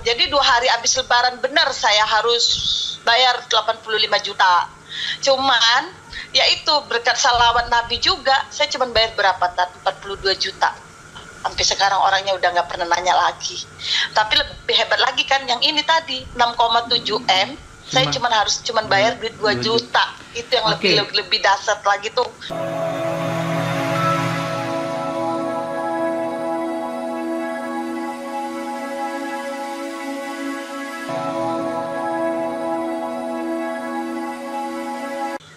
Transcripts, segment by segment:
jadi 2 hari habis lebaran benar saya harus bayar 85 juta. Cuman ya itu berkat salawat Nabi juga, saya cuma bayar berapa Tat? 42 juta. Sampai sekarang orangnya udah nggak pernah nanya lagi. Tapi lebih hebat lagi kan yang ini tadi 6,7 M, saya harus bayar duit 2 juta. Itu yang lebih dahsyat lagi tuh.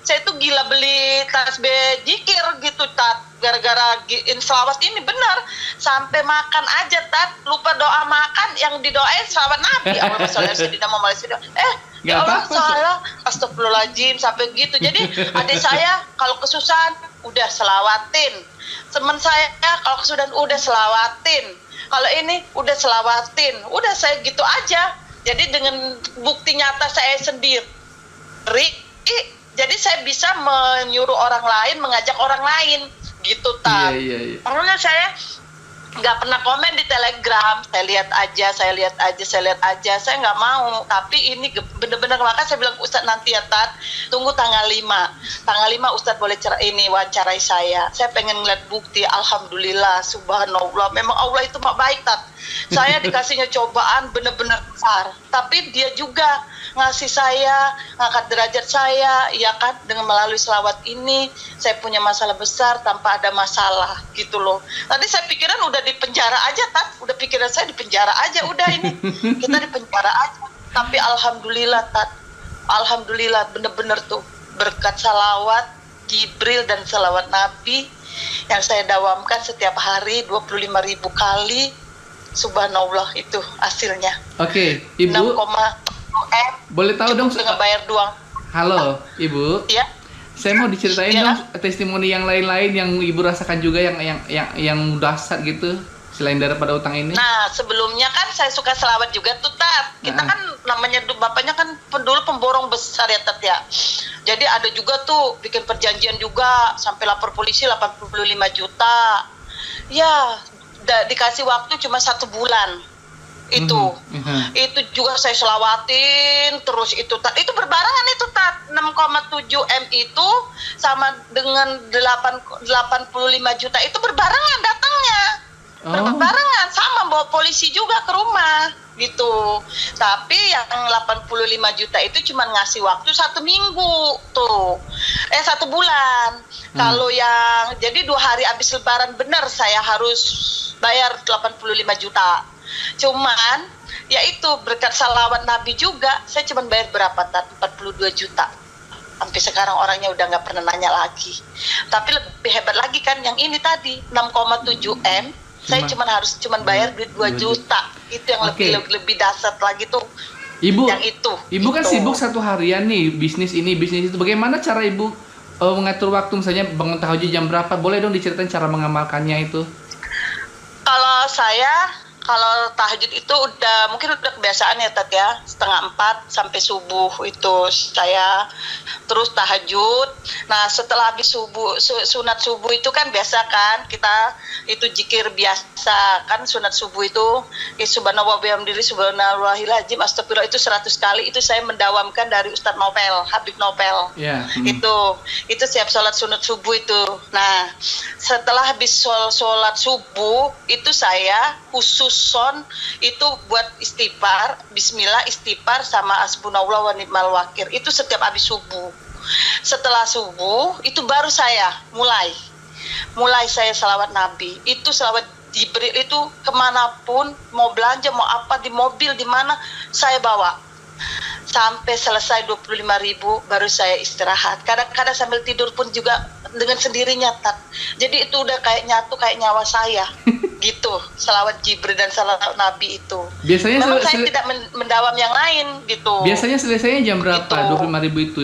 Saya tuh gila beli tasbih zikir gitu Tat, gara-gara selawat ini benar. Sampai makan aja Tat, lupa doa makan, yang didoain selawat Nabi. Allahumma sholli ala sayyidina Muhammad. Ya Allah salah, astagfirullahaladzim, sampai gitu. Jadi adik saya kalau kesusahan udah selawatin, teman saya kalau kesusahan udah selawatin, kalau ini udah selawatin, udah saya gitu aja. Jadi dengan bukti nyata saya sendiri, jadi saya bisa menyuruh orang lain, mengajak orang lain, gitu Tat. Iya. Makanya saya nggak pernah komen di Telegram, saya lihat aja, saya nggak mau. Tapi ini bener-bener, maka saya bilang Ustadz nanti ya Tat, tunggu tanggal 5 Ustadz boleh wawancarai saya pengen ngeliat bukti. Alhamdulillah, subhanallah, memang Allah itu mak baik Tat. Saya dikasihnya cobaan bener-bener besar, tapi dia juga ngasih saya, ngangkat derajat saya, ya kan, dengan melalui selawat ini saya punya masalah besar tanpa ada masalah, gitu loh. Tadi saya pikiran udah di penjara aja Tat, udah pikiran saya di penjara aja, udah ini kita di penjara aja. Tapi alhamdulillah Tat, alhamdulillah bener-bener tuh berkat salawat Jibril dan salawat Nabi yang saya dawamkan setiap hari 25.000 kali, subhanallah, itu hasilnya. Oke, Ibu 6,0 M. Boleh tahu dong dengan bayar doang. Halo, Ibu. Iya. Saya mau diceritain dong testimoni yang lain-lain yang Ibu rasakan juga yang dahsyat gitu selain daripada utang ini. Nah, sebelumnya kan saya suka selawat juga tuh Tat. Kita kan namanya bapaknya kan dulu pemborong besar ya Tat ya. Jadi ada juga tuh bikin perjanjian juga sampai lapor polisi 85 juta. Ya, dikasih waktu cuma 1 bulan. Itu juga saya selawatin terus itu berbarengan itu Tat. 6,7 M itu sama dengan 85 juta itu berbarengan datangnya. Berbarengan sama bawa polisi juga ke rumah gitu. Tapi yang 85 juta itu cuma ngasih waktu 1 minggu tuh. 1 bulan. Kalau yang jadi 2 hari habis lebaran benar saya harus bayar 85 juta. Cuman ya itu berkat salawat Nabi juga, saya cuma bayar berapa Tat? 42 juta. Sampai sekarang orangnya udah nggak pernah nanya lagi. Tapi lebih hebat lagi kan yang ini tadi 6,7 M, saya harus bayar duit 2 juta. Itu yang lebih dahsyat lagi tuh. Ibu, yang itu. Ibu kan sibuk satu harian nih, bisnis ini, bisnis itu. Bagaimana cara Ibu mengatur waktu, misalnya bangun tahajud jam berapa? Boleh dong diceritain cara mengamalkannya itu? Kalau tahajud itu mungkin udah kebiasaan ya Tat ya, 3:30 sampai subuh itu saya terus tahajud. Nah setelah habis subuh, sunat subuh itu kan biasa kan kita itu zikir biasa kan, sunat subuh itu subhanallah wa bihamdihi subhanallahil azim astagfirullah itu 100 kali. Itu saya mendawamkan dari Ustadz Nopel, Habib Nopel. Itu siap sholat sunat subuh itu. Nah setelah habis sholat subuh itu saya khusus itu buat istighfar, bismillah, istighfar sama hasbunallah wa ni'mal wakil. Itu setiap habis subuh. Setelah subuh itu baru saya mulai saya salawat Nabi. Itu salawat Jibril itu kemanapun, mau belanja mau apa, di mobil di mana saya bawa sampai selesai 25.000 baru saya istirahat. Kadang-kadang sambil tidur pun juga dengan sendirinya Tat. Jadi itu udah kayak nyatu, kayak nyawa saya. Gitu, salawat Jibril dan salawat Nabi itu. Biasanya memang saya tidak mendawam yang lain gitu. Biasanya selesainya jam berapa? Gitu. 25.000 itu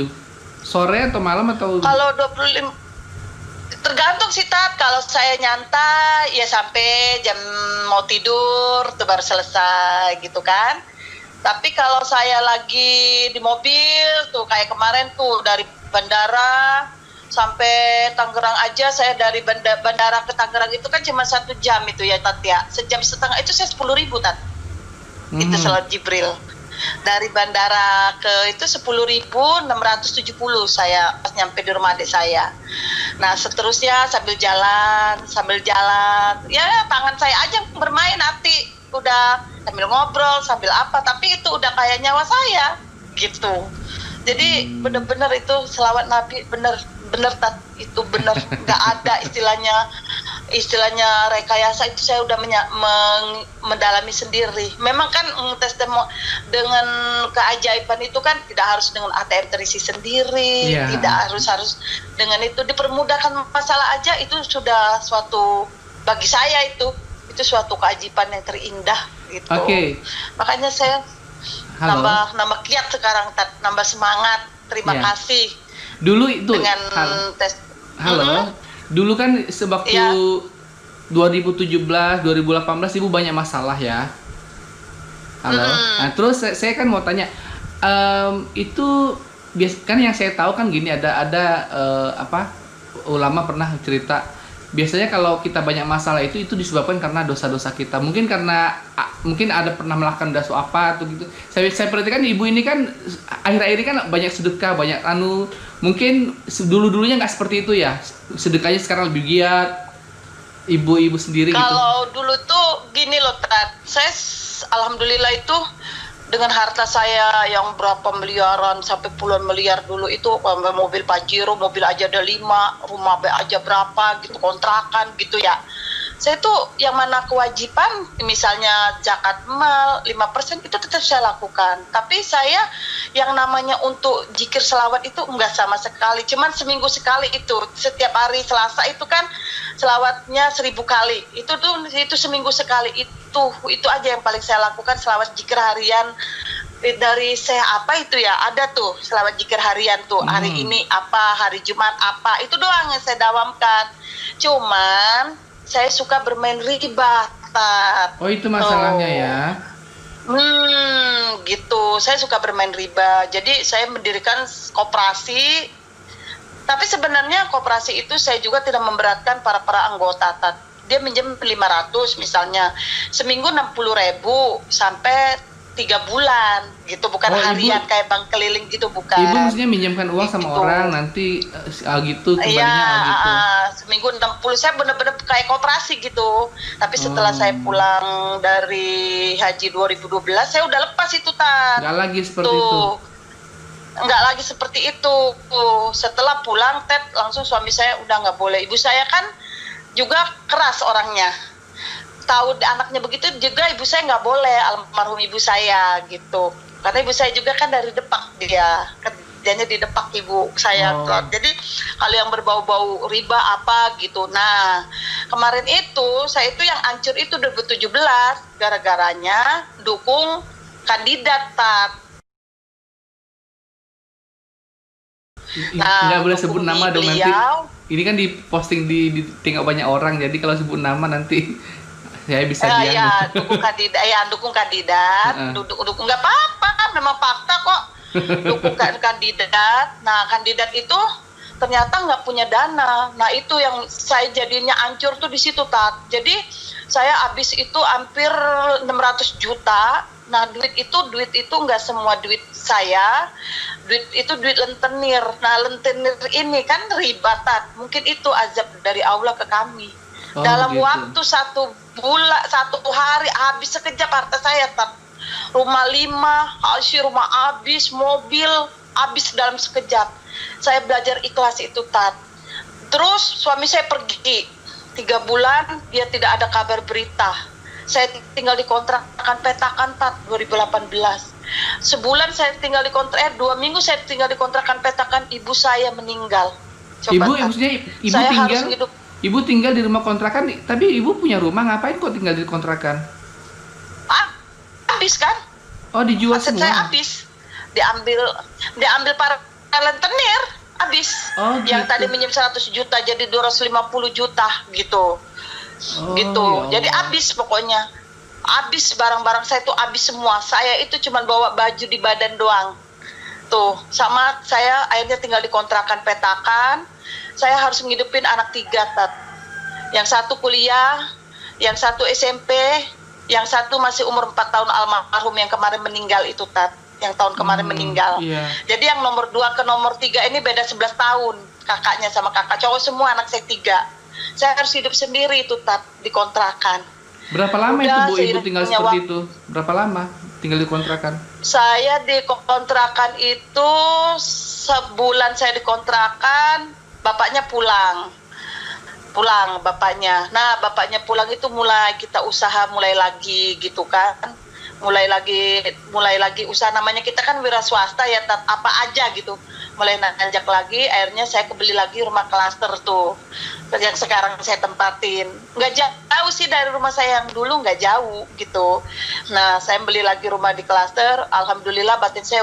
sore atau malam atau? Kalau 25 tergantung sih Tat. Kalau saya nyantai ya sampai jam mau tidur tuh baru selesai gitu kan. Tapi kalau saya lagi di mobil tuh kayak kemarin tuh dari bandara sampai Tangerang aja, saya dari bandara ke Tangerang itu kan cuma 1 jam itu ya Tat ya. 1,5 jam itu saya 10.000 Tat. Itu selawat Jibril. Dari bandara ke itu 10.670 saya pas nyampe di rumah adik saya. Nah seterusnya sambil jalan, ya tangan saya aja yang bermain hati, udah sambil ngobrol, sambil apa, tapi itu udah kayak nyawa saya gitu. Jadi bener-bener itu selawat Nabi bener itu bener, nggak ada istilahnya rekayasa, itu saya udah mendalami sendiri. Memang kan dengan keajaiban itu kan tidak harus dengan ATM terisi sendiri, tidak harus dengan itu dipermudahkan masalah aja, itu sudah suatu, bagi saya itu suatu keajaiban yang terindah gitu. Makanya saya nambah kiat sekarang, nambah semangat. Terima kasih. Dulu itu dengan tes. Dulu kan sewaktu 2017, 2018 Ibu banyak masalah ya. Nah, terus saya kan mau tanya, itu kan yang saya tahu kan gini, ada ulama pernah cerita, biasanya kalau kita banyak masalah itu disebabkan karena dosa-dosa kita. Mungkin karena mungkin ada pernah melakukan dosa apa atau gitu. Saya perhatikan Ibu ini kan akhir-akhir ini kan banyak sedekah, banyak mungkin dulu-dulunya nggak seperti itu ya. Sedekahnya sekarang lebih giat. Ibu-ibu sendiri gitu. Kalau dulu tuh gini loh, saya alhamdulillah itu dengan harta saya yang berapa miliaran sampai puluhan miliar dulu itu, mobil Pajero, mobil aja ada 5, rumah aja berapa gitu, kontrakan gitu ya. Saya tuh yang mana kewajiban, misalnya zakat mal 5% itu tetap saya lakukan. Tapi saya yang namanya untuk zikir selawat itu enggak sama sekali. Cuman seminggu sekali itu, setiap hari Selasa itu kan selawatnya 1000 kali. Itu seminggu sekali, itu aja yang paling saya lakukan, selawat zikir harian. Dari saya apa itu ya, ada tuh selawat zikir harian tuh, hari ini apa, hari Jumat apa, itu doang yang saya dawamkan. Cuman saya suka bermain riba. Oh, itu masalahnya ya. Gitu. Saya suka bermain riba. Jadi saya mendirikan koperasi. Tapi sebenarnya koperasi itu saya juga tidak memberatkan para anggota. Dia minjem 500 misalnya. Seminggu 60.000 sampai 3 bulan gitu, bukan harian kayak bank keliling gitu, bukan. Ibu maksudnya minjamkan uang sama orang, nanti gitu kembalinya gitu. Seminggu 60, saya bener-bener kayak koperasi gitu. Tapi setelah saya pulang dari haji 2012, saya udah lepas itu, Nggak lagi seperti itu. Nggak lagi seperti itu. Setelah pulang, langsung suami saya udah nggak boleh. Ibu saya kan juga keras orangnya. Tahu anaknya begitu juga, ibu saya nggak boleh, almarhum ibu saya gitu, karena ibu saya juga kan dari Depak, dia kerjanya di Depak ibu saya. Jadi kalau yang berbau-bau riba apa gitu, nah kemarin itu saya itu yang hancur itu 2017 gara-garanya dukung kandidat nggak boleh sebut nama dong nanti. Ini kan diposting di tengok banyak orang, jadi kalau sebut nama nanti saya bisa dukung kandidat, dukung nggak apa-apa, memang fakta kok. Dukung kandidat. Nah kandidat itu ternyata nggak punya dana. Nah itu yang saya jadinya hancur tuh di situ, Jadi saya habis itu hampir 600 juta. Nah duit itu nggak semua duit saya, duit lentenir. Nah lentenir ini kan riba, mungkin itu azab dari Allah ke kami. Dalam waktu 1 bulan, 1 hari habis sekejap harta saya, rumah 5, rumah habis, mobil habis dalam sekejap. Saya belajar ikhlas itu, Terus suami saya pergi 3 bulan, dia tidak ada kabar berita. Saya tinggal di kontrakan petakan 2018. Sebulan saya tinggal di 2 minggu saya tinggal di kontrakan petakan, ibu saya meninggal. Maksudnya Ibu tinggal di rumah kontrakan, tapi ibu punya rumah, ngapain kok tinggal di kontrakan? Habis kan? Oh, dijual aset semua? Saya habis. Diambil para rentenir, habis. Yang tadi minjem 100 juta jadi 250 juta gitu. Jadi habis pokoknya. Habis barang-barang saya tuh habis semua. Saya itu cuma bawa baju di badan doang. Tuh, sama saya akhirnya tinggal di kontrakan petakan. Saya harus menghidupin anak 3, Yang 1 kuliah, yang 1 SMP, Yang satu masih umur 4 tahun almarhum yang kemarin meninggal itu, Tat. Yang tahun kemarin meninggal. Iya. Jadi yang nomor 2 ke nomor 3 ini beda 11 tahun. Kakaknya sama kakak cowok semua, anak saya 3. Saya harus hidup sendiri itu, Tat, di kontrakan. Berapa lama Udah, itu Bu Ibu seiring tinggal punya seperti itu? Berapa lama tinggal di kontrakan? Saya di kontrakan itu sebulan saya di kontrakan, bapaknya pulang bapaknya. Nah, bapaknya pulang itu mulai kita usaha mulai lagi gitu kan. Mulai lagi usaha, namanya kita kan wira swasta ya, Tat, apa aja gitu. Mulai nanjak lagi, akhirnya saya kebeli lagi rumah klaster tuh yang sekarang saya tempatin. Nggak jauh sih dari rumah saya yang dulu, nggak jauh gitu. Nah, saya beli lagi rumah di klaster. Alhamdulillah batin saya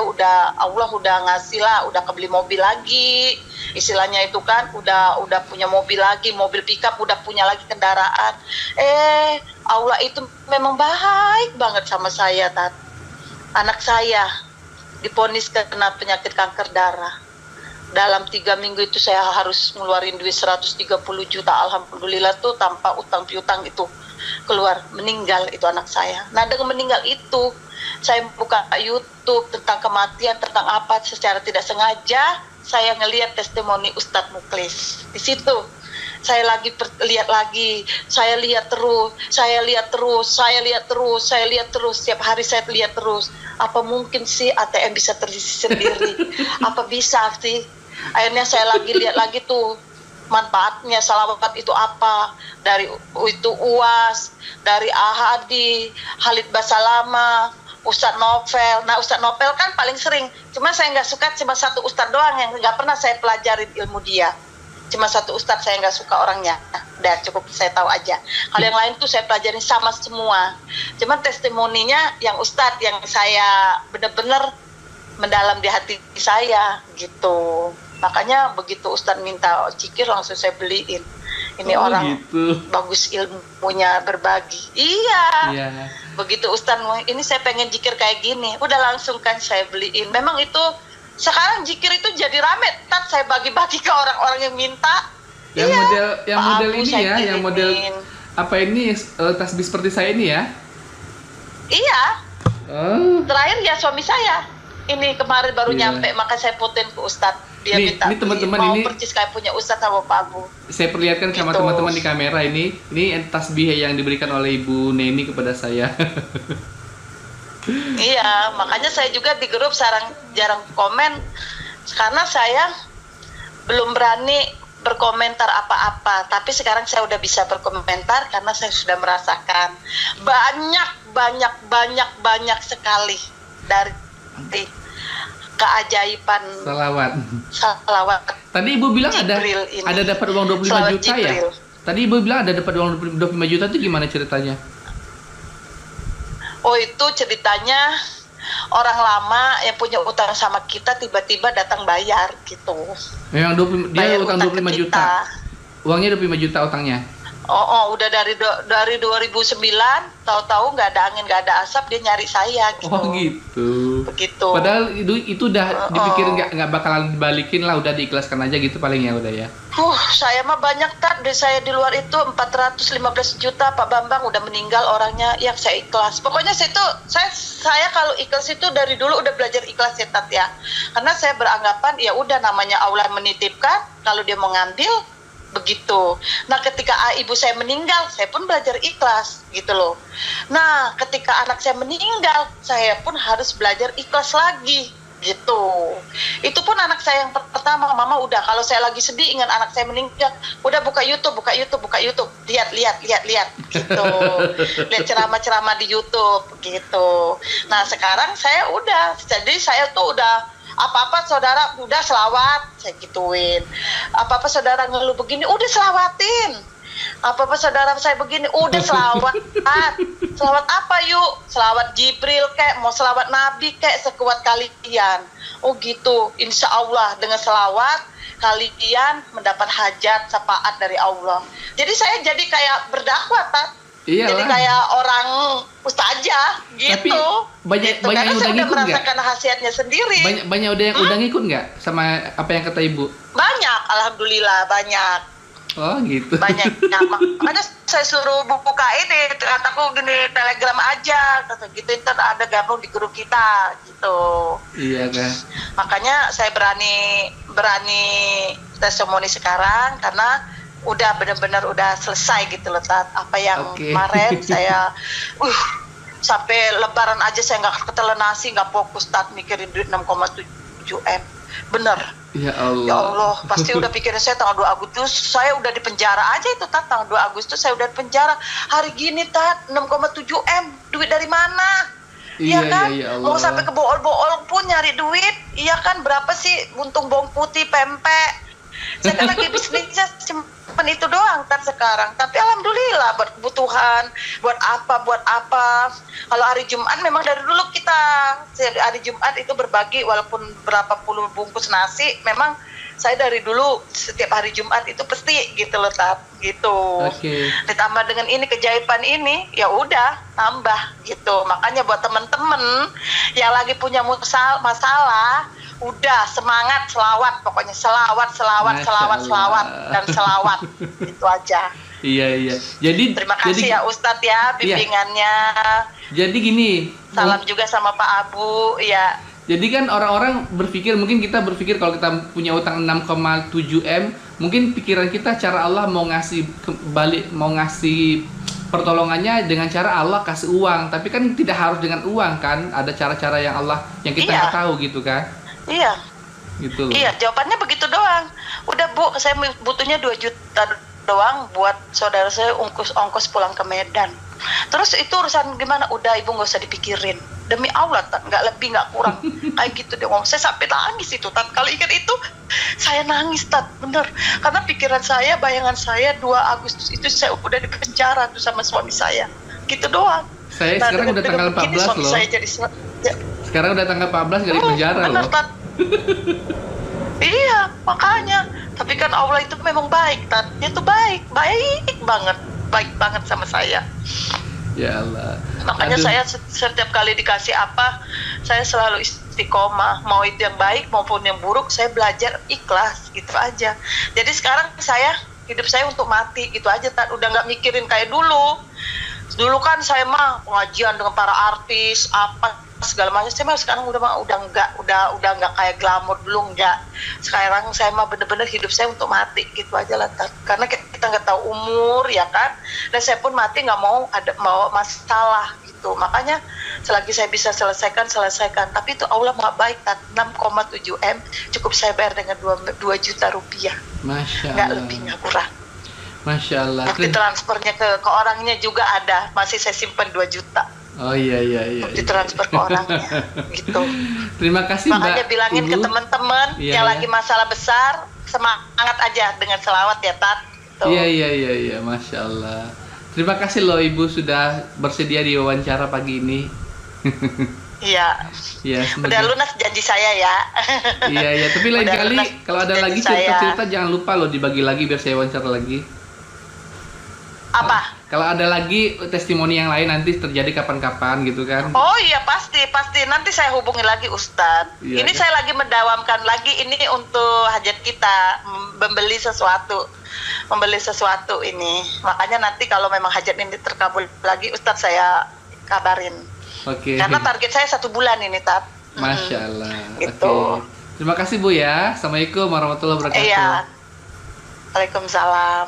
Allah udah ngasih lah, udah kebeli mobil lagi. Istilahnya itu kan udah punya mobil lagi, mobil pickup, udah punya lagi kendaraan. Allah itu memang baik banget sama saya, Tat. Anak saya diponis kena penyakit kanker darah. Dalam 3 minggu itu saya harus ngeluarin duit 130 juta. Alhamdulillah tuh tanpa utang piutang itu keluar. Meninggal itu anak saya. Nah, dengan meninggal itu saya buka YouTube tentang kematian, tentang apa, secara tidak sengaja saya ngelihat testimoni Ustadz Muklis. Di situ saya lihat terus. Setiap hari saya lihat terus. Apa mungkin sih ATM bisa terisi sendiri? Apa bisa sih? Akhirnya saya lihat lagi tuh manfaatnya salawat itu apa, dari itu UAS, dari Ahadi, Khalid Basalama, Ustadz Novel. Nah, Ustadz Novel kan paling sering, cuma saya nggak suka cuma satu Ustadz doang yang nggak pernah saya pelajarin ilmu dia. Cuma satu Ustadz saya nggak suka orangnya. Udah cukup saya tahu aja. Kalau yang lain tuh saya pelajarin sama semua. Cuma testimoninya yang Ustadz yang saya benar-benar mendalam di hati saya gitu. Makanya begitu Ustadz minta cikir langsung saya beliin. Ini orang gitu. Bagus ilmunya berbagi. Iya. Begitu Ustadz, ini saya pengen zikir kayak gini. Udah langsung kan saya beliin. Memang itu sekarang zikir itu jadi rame. Tat, saya bagi-bagi ke orang-orang yang minta. Yang model ini ya, yang model apa ini tasbih seperti saya ini ya? Iya. Terakhir ya suami saya. Ini kemarin baru nyampe, maka saya putin ke Ustadz. Dia minta teman-teman mau ini percis kayak punya Ustadz sama Pak Abu. Saya perlihatkan sama gitu. Teman-teman di kamera ini tasbih yang diberikan oleh Ibu Neni kepada saya. Iya, makanya saya juga di grup jarang komen karena saya belum berani berkomentar apa-apa. Tapi sekarang saya udah bisa berkomentar karena saya sudah merasakan banyak sekali dari keajaiban salawat. Tadi Ibu bilang ada dapat uang 25 Salawat juta Jibril. ya? Tadi Ibu bilang ada dapat uang 25 juta itu gimana ceritanya? Oh, itu ceritanya orang lama yang punya utang sama kita tiba-tiba datang bayar gitu. Yang dia utang 25 juta. Uangnya 25 juta utangnya. Udah dari 2009, tahu-tahu nggak ada angin, nggak ada asap, dia nyari saya gitu. Oh gitu. Begitu. Padahal itu udah dipikir nggak bakalan dibalikin lah, udah diikhlaskan aja gitu paling ya udah ya. Saya mah banyak saya di luar itu 415 juta Pak Bambang udah meninggal orangnya, yang saya ikhlas. Pokoknya saya kalau ikhlas itu dari dulu udah belajar ikhlas ya Tat ya. Karena saya beranggapan ya udah namanya Allah menitipkan, kalau dia mau ngambil begitu. Nah, ketika ibu saya meninggal, saya pun belajar ikhlas gitu loh. Nah, ketika anak saya meninggal, saya pun harus belajar ikhlas lagi gitu. Itu pun anak saya yang pertama, mama udah kalau saya lagi sedih ingat anak saya meninggal, udah buka YouTube, lihat gitu. Lihat ceramah-ceramah di YouTube gitu. Nah, sekarang saya jadi saya tuh udah apa-apa saudara udah selawat, saya gituin. Apa-apa saudara ngeluh begini, udah selawatin. Apa-apa saudara saya begini, udah selawat. Selawat apa yuk? Selawat Jibril kek, mau selawat Nabi kek, sekuat kalian. Oh gitu, insya Allah dengan selawat kalian mendapat hajat, syafaat dari Allah. Jadi saya jadi kayak berdakwah, Tat. Iyalah. Jadi kayak orang ustazah gitu. Tapi banyak Karena yang udah saya udah ngikut nggak? merasakan khasiatnya sendiri. Banyak udah yang udah ngikut nggak sama apa yang kata Ibu? Banyak, alhamdulillah banyak. Oh gitu. banyak. Nah, makanya saya suruh buka ini, kataku gini, Telegram aja, kata gitu, ntar ada gabung di grup kita gitu. Iya kan. Makanya saya berani testimoni sekarang karena udah benar-benar udah selesai gitu loh, Tat. Apa yang Oke. kemarin saya sampai lebaran aja saya nggak ketelan nasi, nggak fokus, Tat, mikirin duit 6,7 M. Bener. Ya Ya Allah. Allah, pasti udah pikirin saya tanggal 2 Agustus, saya udah di penjara aja itu, Tat. Tanggal 2 Agustus saya udah di penjara. Hari gini, Tat, 6,7 M, duit dari mana? Iya, Iya kan? iya, ya Allah. Mau sampai ke bool-bool pun nyari duit. Iya kan? Berapa sih buntung bawang putih, pempek? Saya kan lagi bisnisnya simpen itu doang kan sekarang. Tapi alhamdulillah buat kebutuhan, buat apa. Kalau hari Jumat memang dari dulu kita hari Jumat itu berbagi walaupun berapa puluh bungkus nasi, memang saya dari dulu setiap hari Jumat itu pasti gitu loh, Tat, gitu. Oke. Ditambah dengan ini kejaiban ini, ya udah tambah gitu. Makanya buat temen-temen yang lagi punya masalah, udah semangat, selawat, pokoknya selawat Masya Allah. dan selawat. Itu aja. Iya. Jadi Terima kasih ya Ustadz ya bimbingannya. Jadi gini. Salam juga sama Pak Abu ya. Jadi kan orang-orang berpikir, mungkin kita berpikir kalau kita punya utang 6,7 M, mungkin pikiran kita cara Allah mau ngasih balik, mau ngasih pertolongannya dengan cara Allah kasih uang. Tapi kan tidak harus dengan uang kan, ada cara-cara yang Allah yang kita nggak tahu gitu kan. Iya. Gitu loh. Iya, jawabannya begitu doang. Udah Bu, saya butuhnya 2 juta doang buat saudara saya ongkos pulang ke Medan. Terus itu urusan gimana? Udah Ibu nggak usah dipikirin. Demi Allah, Tat, nggak lebih nggak kurang. Kayak gitu deh ngomong. Saya sampai nangis itu, Tat. Kalau ingat itu, saya nangis, Tat. Bener. Karena pikiran saya, bayangan saya 2 Agustus itu saya udah di penjara tuh sama suami saya. Gitu doang. Saya sekarang udah tanggal 14 suami loh. saya jadi Sekarang udah tanggal 14 dari penjara bener, loh. Tat. Iya, makanya. Tapi kan Allah itu memang baik, Tat. Dia tuh baik banget sama saya. Ya Allah. Makanya Aduh. saya setiap kali dikasih apa, saya selalu istiqomah. Mau itu yang baik maupun yang buruk, saya belajar ikhlas gitu aja. Jadi sekarang hidup saya untuk mati gitu aja, Tat. Udah nggak mikirin kayak dulu. Dulu kan saya mah pengajian dengan para artis apa segala macam. Saya mah sekarang udah nggak kayak glamor dulu, nggak. Sekarang saya mah bener-bener hidup saya untuk mati gitu aja lah, Tat. Karena kita nggak tahu umur ya kan. Dan saya pun mati nggak mau mau masalah gitu. Makanya selagi saya bisa selesaikan. Tapi itu Allah maha baik, Tat. 6,7 M cukup saya bayar dengan 2 juta rupiah. Masya Nggak Allah. lebih nggak kurang. Masya Allah. Bukti transfernya ke orangnya juga ada. Masih saya simpan 2 juta. Oh iya. Bukti transfer ke orangnya. Gitu. Terima kasih Mbak. Makanya bilangin Ibu. ke teman-teman Iya, yang iya. lagi masalah besar, semangat aja dengan selawat ya, Tat. Gitu. Iya, Masya Allah. Terima kasih loh Ibu sudah bersedia diwawancara pagi ini. Iya. Ya, Udah lunas janji saya ya. Iya, tapi lain Udah kali lunas kalau ada lagi janji saya. cerita-cerita jangan lupa loh dibagi lagi biar saya wawancara lagi. Apa? Kalau ada lagi testimoni yang lain nanti terjadi kapan-kapan gitu kan. Oh iya pasti. Nanti saya hubungi lagi Ustadz. Iya, Ini kan? saya lagi mendawamkan lagi ini untuk hajat kita membeli sesuatu ini. Makanya nanti kalau memang hajat ini terkabul lagi Ustadz saya kabarin. Oke. Karena target saya 1 bulan ini, Tat. Masya Allah. Gitu. Oke. Terima kasih Bu ya. Assalamualaikum warahmatullahi wabarakatuh. Iya. Waalaikumsalam.